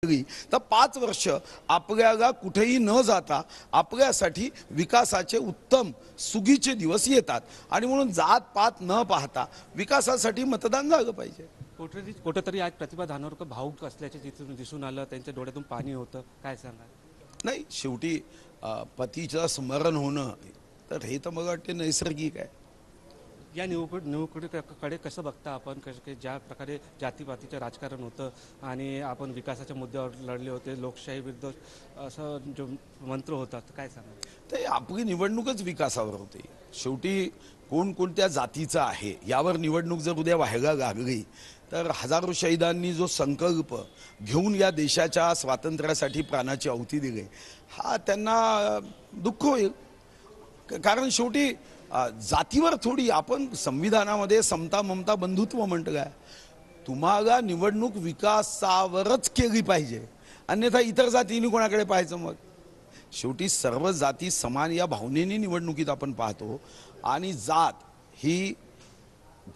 तर 5 वर्ष आपल्याला कुठेही न जाता आपल्यासाठी विकासाचे उत्तम सुगीचे दिवस येतात आणि म्हणून जात पात न पाहता विकासासाठी मतदान झालं पाहिजे। कुठेतरी आज प्रतिभा धानोरकर भावुक असल्याचे जिथून दिसून आलं, त्यांच्या डोळ्यातून पाणी होतं, काय सांगा? नाही, शेवटी पतीचं स्मरण होणं तर हे तर मला वाटते नैसर्गिक आहे। या निवडणुकीकडे कसं बघता आपण? कसं ज्या प्रकारे जातीपातीचं राजकारण होतं आणि आपण विकासाच्या मुद्द्यावर लढले होते, लोकशाही विरुद्ध असं जो मंत्र होता, काय सांगा? ते आपली निवडणूकच विकासावर होते। शेवटी कोणत्या जातीचा आहे यावर निवडणूक जर उद्या व्हायला लागली तर हजारो शहीदांनी जो संकल्प घेऊन या देशाच्या स्वातंत्र्यासाठी प्राणाची आहुती दिली, हा त्यांना दुःख होईल। कारण शेवटी जातीवर थोडी आपण संविधानामध्ये समता ममता बंधुत्व म्हटलं आहे। तुम्हाला निवडणूक विकासावरच केली पाहिजे, अन्यथा इतर जातींनी कोणाकडे पाहायचं? मग शेवटी सर्व जाती समान या भावनेने निवडणुकीत आपण पाहतो आणि जात ही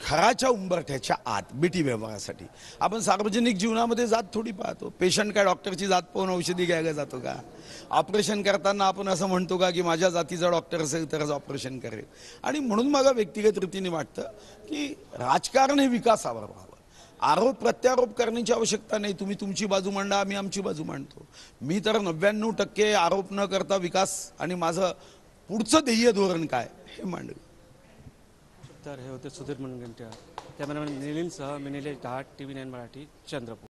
घराच्या उंबरठ्याच्या आत बेटी व्यवहारासाठी आपण सार्वजनिक जीवनामध्ये जात थोडी पाहतो। पेशंट काय डॉक्टरची जात पाहून औषधी घ्यायला जातो का? ऑपरेशन करताना आपण असं म्हणतो का की माझ्या जातीचा डॉक्टर असेल तरच ऑपरेशन करेल? आणि म्हणून मला व्यक्तिगत रीतीने वाटतं की राजकारण हे विकासावर व्हावं। आरोप प्रत्यारोप करण्याची आवश्यकता नाही। तुम्ही तुमची बाजू मांडा, आम्ही आमची बाजू मांडतो। मी तर 99% आरोप न करता विकास आणि माझं पुढचं ध्येय धोरण काय हे मांडलं। तर हे होते सुधीर मुनगंटीवार, कॅमेरामॅन निलीनसह मी निलेश दहाट, TV9 मराठी, चंद्रपूर।